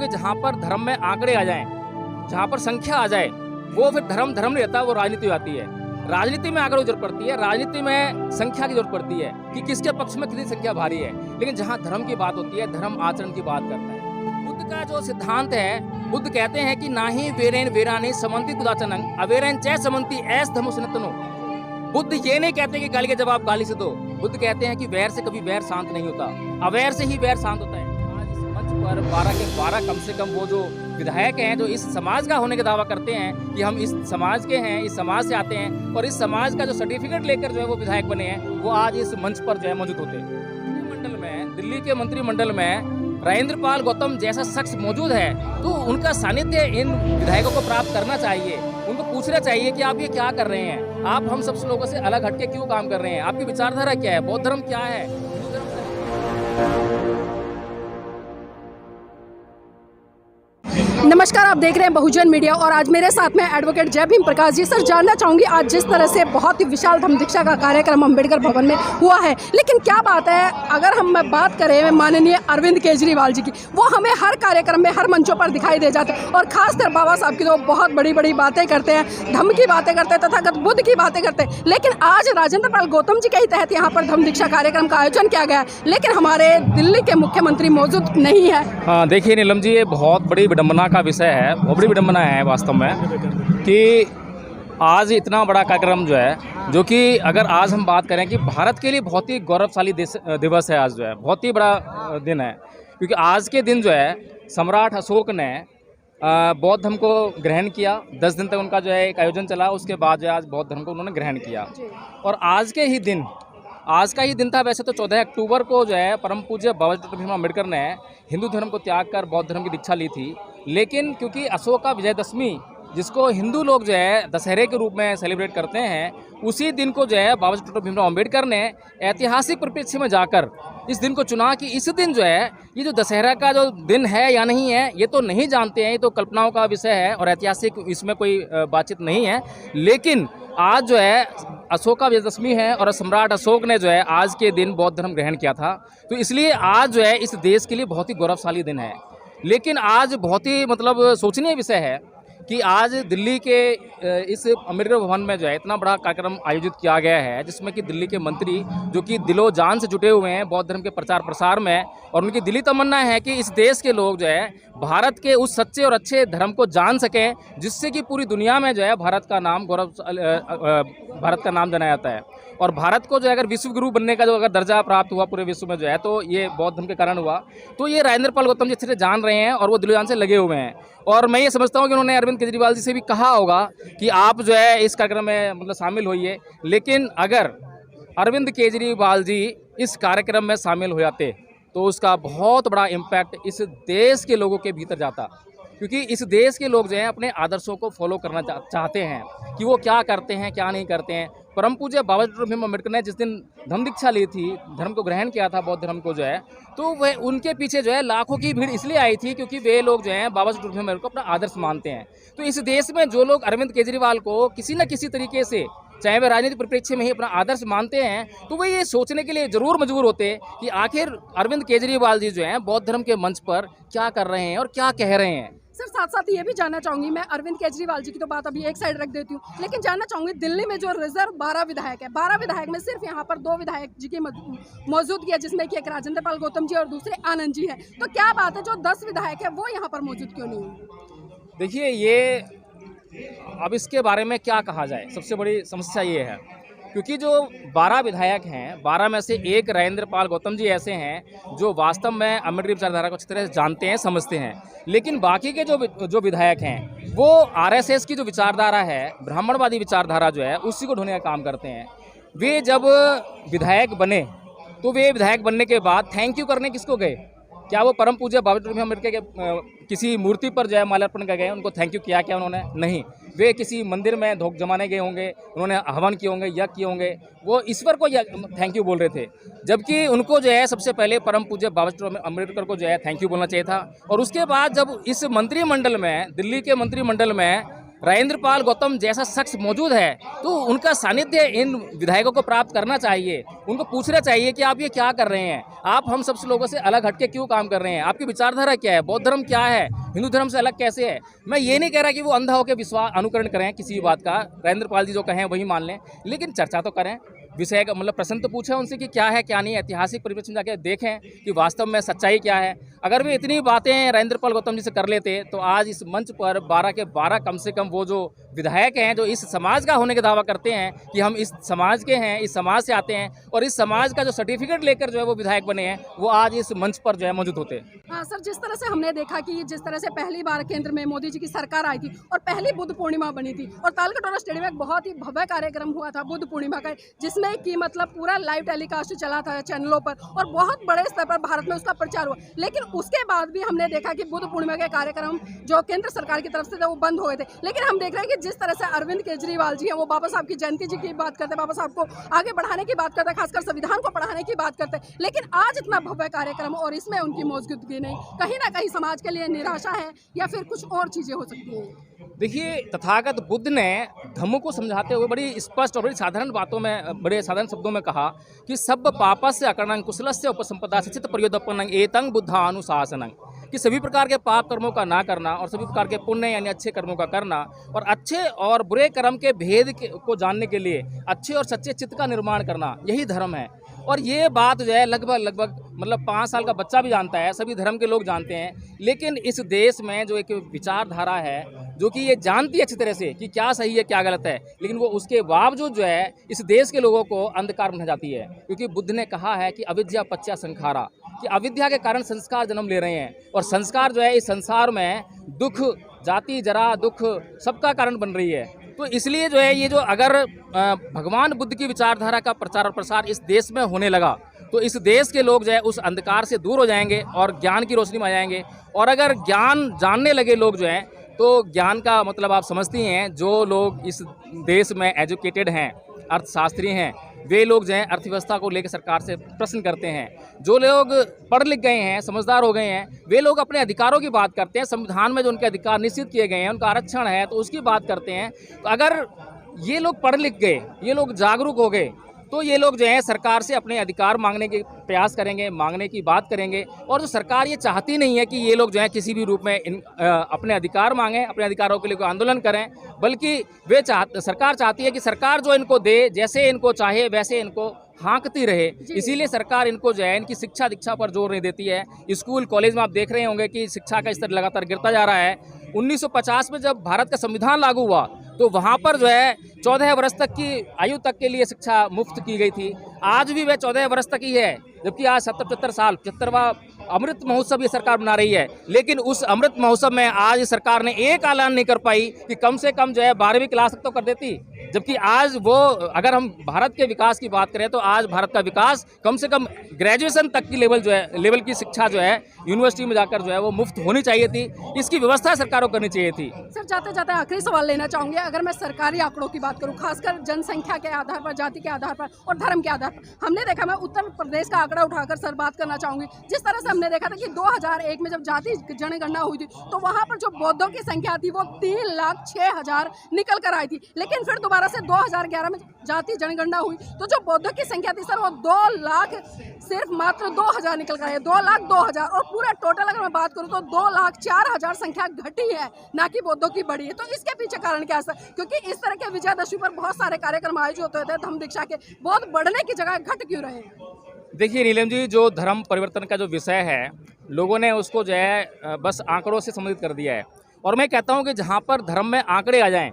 क्योंकि जहाँ पर धर्म में आंकड़े आ जाएं, जहाँ पर संख्या आ जाए, वो फिर धर्म नहीं रहता, वो राजनीति आती है। राजनीति में आंकड़ों की जरूरत पड़ती है, राजनीति में संख्या की जरूरत पड़ती है कि किसके पक्ष में कितनी संख्या भारी है। लेकिन जहाँ धर्म की बात होती है, धर्म आचरण की बात करता है। बुद्ध का जो सिद्धांत है, बुद्ध कहते हैं कि ना ही वेरेन वेरानी समंति कुदाचनंग अवेरन च समंति ऐस धर्म सनातनो। बुद्ध ये नहीं कहते कि गाली के जवाब गाली से दो। बुद्ध कहते हैं कि वैर से कभी वैर शांत नहीं होता, अवैर से ही वैर शांत होता है। आज इस मंच पर 12 के 12 कम से कम वो जो विधायक हैं, जो इस समाज का होने का दावा करते हैं कि हम इस समाज के हैं, इस समाज से आते हैं और इस समाज का जो सर्टिफिकेट लेकर जो है वो विधायक बने हैं, वो आज इस मंच पर जो है मौजूद होते हैं। मंत्रिमंडल में, दिल्ली के मंत्रिमंडल में राजेंद्र पाल गौतम जैसा शख्स मौजूद है, तो उनका सानिध्य इन विधायकों को प्राप्त करना चाहिए। उनको पूछना चाहिए कि आप ये क्या कर रहे हैं, आप हम सब लोगों से अलग हटके क्यों काम कर रहे हैं, आपकी विचारधारा क्या है, बौद्ध धर्म क्या है, हिंदू धर्म क्या है। नमस्कार, आप देख रहे हैं बहुजन मीडिया और आज मेरे साथ में एडवोकेट जय भीम प्रकाश जी। सर, जानना चाहूँगी आज जिस तरह से बहुत ही विशाल धम्म दीक्षा का कार्यक्रम अम्बेडकर भवन में हुआ है, लेकिन क्या बात है, अगर हम बात करें माननीय अरविंद केजरीवाल जी की, वो हमें हर कार्यक्रम में हर मंचों पर दिखाई दे जाते हैं और खासकर बाबा साहब की तो बहुत बड़ी बड़ी बातें करते हैं, धम्म की बातें करते हैं, तथागत बुद्ध की बातें करते हैं। लेकिन आज राजेंद्र पाल गौतम जी के ही तहत यहाँ पर धम्म दीक्षा कार्यक्रम का आयोजन किया गया है, लेकिन हमारे दिल्ली के मुख्यमंत्री मौजूद नहीं है। हाँ, देखिए नीलम जी, ये बहुत बड़ी विडम्बना का विषय है, बहुत बड़ी विडम्बना है वास्तव में कि आज इतना बड़ा कार्यक्रम जो है, जो कि अगर आज हम बात करें कि भारत के लिए बहुत ही गौरवशाली दिवस है, आज जो है बहुत ही बड़ा दिन है, क्योंकि आज के दिन जो है सम्राट अशोक ने बौद्ध धर्म को ग्रहण किया। 10 दिन तक उनका जो है एक आयोजन चला, उसके बाद जो है आज बौद्ध धर्म को उन्होंने ग्रहण किया। और आज का ही दिन था। वैसे तो 14 अक्टूबर को जो है परम पूज्य बाबा डॉक्टर भीमराव अम्बेडकर ने हिंदू धर्म को त्याग कर बौद्ध धर्म की दीक्षा ली थी। लेकिन क्योंकि अशोक का विजयदशमी, जिसको हिंदू लोग जो है दशहरे के रूप में सेलिब्रेट करते हैं, उसी दिन को जो है बाबा डॉक्टर भीमराव अम्बेडकर ने ऐतिहासिक परिप्रेक्ष्य में जाकर इस दिन को चुना कि इस दिन जो है, ये जो दशहरा का जो दिन है या नहीं है, ये तो नहीं जानते हैं, ये तो कल्पनाओं का विषय है और ऐतिहासिक इसमें कोई बातचीत नहीं है। लेकिन आज जो है अशोक का विजयदशमी है और सम्राट अशोक ने जो है आज के दिन बौद्ध धर्म ग्रहण किया था, तो इसलिए आज जो है इस देश के लिए बहुत ही गौरवशाली दिन है। लेकिन आज बहुत ही सोचनीय विषय है कि आज दिल्ली के इस अम्बेडकर भवन में जो है इतना बड़ा कार्यक्रम आयोजित किया गया है, जिसमें कि दिल्ली के मंत्री जो कि दिलो जान से जुटे हुए हैं बौद्ध धर्म के प्रचार प्रसार में, और उनकी दिली तमन्ना है कि इस देश के लोग जो है भारत के उस सच्चे और अच्छे धर्म को जान सकें, जिससे कि पूरी दुनिया में जो है भारत का नाम जाना जाता है। और भारत को जो है अगर विश्व गुरु बनने का जो अगर दर्जा प्राप्त हुआ पूरे विश्व में जो है, तो ये बौद्ध धर्म के कारण हुआ। तो ये राजेंद्र पाल गौतम जी अच्छे से जान रहे हैं और वो दिलो जान से लगे हुए हैं। और मैं ये समझता हूँ कि उन्होंने अरविंद केजरीवाल जी से भी कहा होगा कि आप जो है इस कार्यक्रम में शामिल होइए। लेकिन अगर अरविंद केजरीवाल जी इस कार्यक्रम में शामिल हो जाते तो उसका बहुत बड़ा इम्पैक्ट इस देश के लोगों के भीतर जाता, क्योंकि इस देश के लोग जो हैं अपने आदर्शों को फॉलो करना चाहते हैं कि वो क्या करते हैं क्या नहीं करते हैं। परम पूज्य बाबा डॉक्टर भीमराव अम्बेडकर ने जिस दिन धम्म दीक्षा ली थी, धर्म को ग्रहण किया था बौद्ध धर्म को जो है, तो वह उनके पीछे जो है लाखों की भीड़ इसलिए आई थी क्योंकि वे लोग जो हैं बाबा डॉक्टर भीमराव अम्बेडकर को अपना आदर्श मानते हैं। तो इस देश में जो लोग अरविंद केजरीवाल को किसी न किसी तरीके से, चाहे वे राजनीतिक परिप्रेक्ष्य में ही अपना आदर्श मानते हैं, तो वे ये सोचने के लिए जरूर मजबूर होते कि आखिर अरविंद केजरीवाल जी जो हैं बौद्ध धर्म के मंच पर क्या कर रहे हैं और क्या कह रहे हैं। सर, साथ साथ ये भी जानना चाहूंगी मैं, अरविंद केजरीवाल जी की तो बात अभी एक साइड रख देती हूँ, लेकिन जानना चाहूंगी दिल्ली में जो रिजर्व 12 विधायक है, 12 विधायक में सिर्फ यहाँ पर 2 विधायक जी की मौजूदगी है, जिसमें कि एक राजेंद्र पाल गौतम जी और दूसरे आनंद जी है। तो क्या बात है, जो 10 विधायक है वो यहाँ पर मौजूद क्यों नहीं है? देखिए, ये अब इसके बारे में क्या कहा जाए, सबसे बड़ी समस्या ये है क्योंकि जो 12 विधायक हैं, 12 में से एक राजेंद्र पाल गौतम जी ऐसे हैं जो वास्तव में अम्बेडकर विचारधारा को अच्छी तरह से जानते हैं, समझते हैं। लेकिन बाकी के जो विधायक हैं वो आरएसएस की जो विचारधारा है, ब्राह्मणवादी विचारधारा जो है, उसी को ढोने का काम करते हैं। वे जब विधायक बने तो वे विधायक बनने के बाद थैंक यू करने किसको गए? क्या वो परम पूज्य बाबा डॉक्टर भीमराव अम्बेडकर के किसी मूर्ति पर जो है माल्यार्पण कर गए, उनको थैंक यू किया क्या उन्होंने? नहीं। वे किसी मंदिर में धोख जमाने गए होंगे, उन्होंने हवन किए होंगे, यज्ञ किए होंगे, वो ईश्वर को थैंक यू बोल रहे थे, जबकि उनको जो है सबसे पहले परम पूज्य बाबा डॉक्टर अम्बेडकर को जो है थैंक यू बोलना चाहिए था। और उसके बाद जब इस मंत्रिमंडल में, दिल्ली के मंत्रिमंडल में राजेंद्र पाल गौतम जैसा शख्स मौजूद है तो उनका सानिध्य इन विधायकों को प्राप्त करना चाहिए। उनको पूछना चाहिए कि आप ये क्या कर रहे हैं, आप हम सब लोगों से अलग हटके क्यों काम कर रहे हैं, आपकी विचारधारा क्या है, बौद्ध धर्म क्या है, हिंदू धर्म से अलग कैसे है। मैं ये नहीं कह रहा कि वो अंधा होकर विश्वास अनुकरण करें किसी भी बात का, राजेंद्र पाल जी जो कहें वही मान लें, लेकिन चर्चा तो करें, विषय का मतलब प्रश्न तो पूछें उनसे कि क्या है क्या नहीं है, ऐतिहासिक परिप्रेक्ष्य में जाके देखें कि वास्तव में सच्चाई क्या है। अगर वे इतनी बातें राजेंद्र पाल गौतम जी से कर लेते तो आज इस मंच पर 12 के 12 कम से कम वो जो विधायक हैं जो इस समाज का होने का दावा करते हैं कि हम इस समाज के हैं, इस समाज से आते हैं और इस समाज का जो सर्टिफिकेट लेकर जो है वो विधायक बने हैं, वो आज इस मंच पर जो है मौजूद होते। हाँ सर, जिस तरह से हमने देखा कि जिस तरह से पहली बार केंद्र में मोदी जी की सरकार आई थी और पहली बुद्ध पूर्णिमा बनी थी और तालकटोरा स्टेडियम में एक बहुत ही भव्य कार्यक्रम हुआ था बुद्ध पूर्णिमा का, जिसमें कि मतलब पूरा लाइव टेलीकास्ट चला था चैनलों पर और बहुत बड़े स्तर पर भारत में उसका प्रचार हुआ। लेकिन उसके बाद भी हमने देखा कि बुद्ध पूर्णिमा के कार्यक्रम जो केंद्र सरकार की तरफ से थे वो बंद हो गए थे। लेकिन हम देख रहे हैं कि जिस तरह से अरविंद केजरीवाल जी हैं वो बाबा साहब की जयंती जी की बात करते हैं, बाबा साहब को आगे बढ़ाने की बात करते हैं, खासकर संविधान को पढ़ाने की बात करते हैं, लेकिन आज इतना भव्य कार्यक्रम और इसमें उनकी मौजूदगी नहीं, कहीं ना कहीं समाज के लिए निराशा है या फिर कुछ और चीजें हो सकती हैं। देखिए, तथागत बुद्ध ने धम्म को समझाते हुए बड़ी स्पष्ट और बड़ी साधारण बातों में, बड़े साधारण शब्दों में कहा कि सब पापस्य अकरणं कुशलस्य उपसंपदा चित्त प्रयोदपन्नं एतं बुद्धानुशासनं, कि सभी प्रकार के पाप कर्मों का ना करना और सभी प्रकार के पुण्य यानी अच्छे कर्मों का करना और अच्छे और बुरे कर्म के भेद को जानने के लिए अच्छे और सच्चे चित्त का निर्माण करना, यही धर्म है। और ये बात जो है लगभग मतलब 5 साल का बच्चा भी जानता है, सभी धर्म के लोग जानते हैं। लेकिन इस देश में जो एक विचारधारा है जो कि ये जानती है अच्छी तरह से कि क्या सही है क्या गलत है, लेकिन वो उसके बावजूद जो है इस देश के लोगों को अंधकार बना जाती है। क्योंकि बुद्ध ने कहा है कि अविद्या पच्चा संखारा, कि अविद्या के कारण संस्कार जन्म ले रहे हैं और संस्कार जो है इस संसार में दुख, जाति, जरा, दुख सबका कारण बन रही है। तो इसलिए जो है ये जो अगर भगवान बुद्ध की विचारधारा का प्रचार और प्रसार इस देश में होने लगा तो इस देश के लोग जो है उस अंधकार से दूर हो जाएंगे और ज्ञान की रोशनी में आ जाएंगे। और अगर ज्ञान जानने लगे लोग जो हैं तो ज्ञान का मतलब आप समझती हैं, जो लोग इस देश में एजुकेटेड हैं, अर्थशास्त्री हैं, वे लोग जो हैं अर्थव्यवस्था को लेकर सरकार से प्रश्न करते हैं। जो लोग पढ़ लिख गए हैं, समझदार हो गए हैं, वे लोग अपने अधिकारों की बात करते हैं। संविधान में जो उनके अधिकार निश्चित किए गए हैं, उनका आरक्षण है तो उसकी बात करते हैं। तो अगर ये लोग पढ़ लिख गए, ये लोग जागरूक हो गए, तो ये लोग जो है सरकार से अपने अधिकार मांगने के प्रयास करेंगे, मांगने की बात करेंगे। और जो सरकार ये चाहती नहीं है कि ये लोग जो है किसी भी रूप में अपने अधिकार मांगें, अपने अधिकारों के लिए कोई आंदोलन करें, बल्कि सरकार चाहती है कि सरकार जो इनको दे, जैसे इनको चाहे वैसे इनको हाँकती रहे। इसीलिए सरकार इनको जो है इनकी शिक्षा दीक्षा पर जोर नहीं देती है। स्कूल कॉलेज में आप देख रहे होंगे कि शिक्षा का स्तर लगातार गिरता जा रहा है। 1950 में जब भारत का संविधान लागू हुआ तो वहाँ पर जो है 14 वर्ष तक की आयु तक के लिए शिक्षा मुफ्त की गई थी। आज भी वह 14 वर्ष तक ही है, जबकि आज 75 साल 75वां अमृत महोत्सव ये सरकार बना रही है। लेकिन उस अमृत महोत्सव में आज सरकार ने एक ऐलान नहीं कर पाई कि कम से कम जो है 12वीं क्लास तक तो कर देती। जबकि आज वो, अगर हम भारत के विकास की बात करें तो आज भारत का विकास कम से कम ग्रेजुएशन तक की लेवल की शिक्षा जो है यूनिवर्सिटी में जाकर जो है वो मुफ्त होनी चाहिए थी। इसकी व्यवस्था सरकारों को करनी चाहिए थी। सर, जाते जाते आखिरी सवाल लेना चाहूँगी। अगर मैं सरकारी आंकड़ों की बात करूँ, खासकर जनसंख्या के आधार पर, जाति के आधार पर और धर्म के आधार पर, हमने देखा, मैं उत्तर प्रदेश का आंकड़ा उठाकर सर बात करना चाहूँगी। जिस तरह से हमने देखा था कि 2001 में जब जाति जनगणना हुई थी तो वहाँ पर जो बौद्धों की संख्या थी वो 3,06,000 निकल कर आई थी। लेकिन फिर दोबारा से 2011 में जाति जनगणना हुई तो जो बौद्धों की संख्या थी सर वो 2 लाख सिर्फ मात्र 2,000 निकल कर आई है, 2,02,000। और पूरा टोटल अगर मैं बात करूँ तो 2,04,000 संख्या घटी है, ना कि बौद्धों की बढ़ी है। तो इसके पीछे कारण क्या है सर? क्योंकि इस तरह के विजयदशमी पर बहुत सारे कार्यक्रम आयोजित होते थे धम्म दीक्षा के, बौद्ध बढ़ने की जगह घट क्यों रहे हैं? देखिए नीलम जी, जो धर्म परिवर्तन का जो विषय है, लोगों ने उसको जो है बस आंकड़ों से संबंधित कर दिया है। और मैं कहता हूँ कि जहाँ पर धर्म में आंकड़े आ जाएं,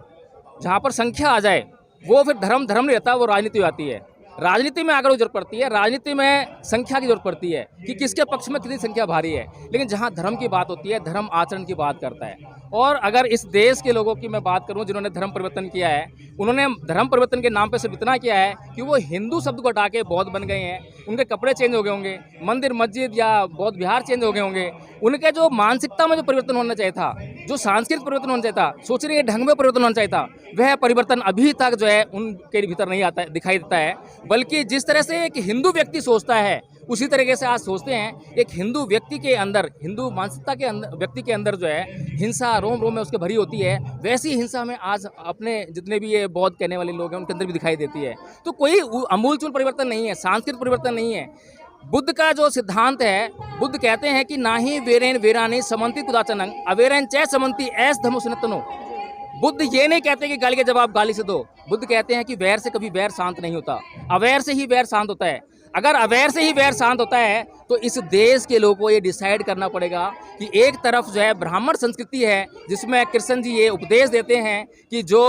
जहाँ पर संख्या आ जाए, वो फिर धर्म नहीं रहता, वो राजनीति आती है। राजनीति में आंकड़ों की जरूरत पड़ती है, राजनीति में संख्या की जरूरत पड़ती है कि किसके पक्ष में कितनी संख्या भारी है। लेकिन जहाँ धर्म की बात होती है, धर्म आचरण की बात करता है। और अगर इस देश के लोगों की मैं बात करूं जिन्होंने धर्म परिवर्तन किया है, उन्होंने धर्म परिवर्तन के नाम पे सिर्फ इतना किया है कि वो हिंदू शब्द को हटा के बौद्ध बन गए हैं। उनके कपड़े चेंज हो गए होंगे, मंदिर मस्जिद या बौद्ध विहार चेंज हो गए होंगे। उनके जो मानसिकता में जो परिवर्तन होना चाहिए था, जो सांस्कृतिक परिवर्तन होना चाहिए था, सोचने के ढंग में परिवर्तन होना चाहिए था, वह परिवर्तन अभी तक जो है उनके भीतर नहीं आता, दिखाई देता है। बल्कि जिस तरह से एक हिंदू व्यक्ति सोचता है उसी तरीके से आज सोचते हैं एक हिंदू व्यक्ति के अंदर, हिंदू मानसिकता के अंदर, व्यक्ति के अंदर जो है हिंसा रोम रोम में उसके भरी होती है, वैसी हिंसा हमें आज अपने जितने भी ये बौद्ध कहने वाले लोग हैं उनके अंदर भी दिखाई देती है। तो कोई अमूलचूल परिवर्तन नहीं है, सांस्कृतिक परिवर्तन नहीं है। बुद्ध का जो सिद्धांत है, बुद्ध कहते हैं कि ना ही वेरेन वेरानी समंती कुदाचनंग अवेरन च समंती ऐस धमो सुनतनो। बुद्ध ये नहीं कहते कि गाली के जवाब गाली से दो। बुद्ध कहते हैं कि वैर से कभी वैर शांत नहीं होता, अवैर से ही वैर शांत होता है। अगर अवैर से ही वैर शांत होता है तो इस देश के लोगों को ये डिसाइड करना पड़ेगा कि एक तरफ जो है ब्राह्मण संस्कृति है जिसमें कृष्ण जी ये उपदेश देते हैं कि जो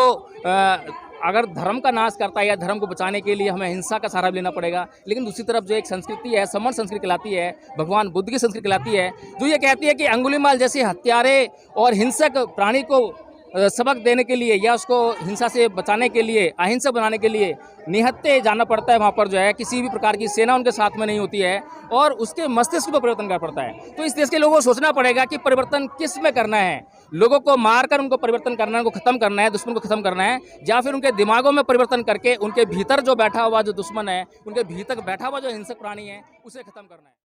अगर धर्म का नाश करता है या धर्म को बचाने के लिए हमें हिंसा का सहारा लेना पड़ेगा, लेकिन दूसरी तरफ जो एक संस्कृति है समर संस्कृति कहलाती है, भगवान बुद्ध की संस्कृति कहलाती है, जो ये कहती है कि अंगुलीमाल जैसे हत्यारे और हिंसक प्राणी को सबक देने के लिए या उसको हिंसा से बचाने के लिए, अहिंसक बनाने के लिए निहत्थे जाना पड़ता है। वहाँ पर जो है किसी भी प्रकार की सेना उनके साथ में नहीं होती है और उसके मस्तिष्क पर परिवर्तन करना पड़ता है। तो इस देश के लोगों को सोचना पड़ेगा कि परिवर्तन किस में करना है। लोगों को मारकर उनको परिवर्तन करना है, उनको खत्म करना है, दुश्मन को खत्म करना है, या फिर उनके दिमागों में परिवर्तन करके उनके भीतर जो बैठा हुआ जो दुश्मन है, उनके भीतर बैठा हुआ जो हिंसक प्राणी है, उसे खत्म करना है।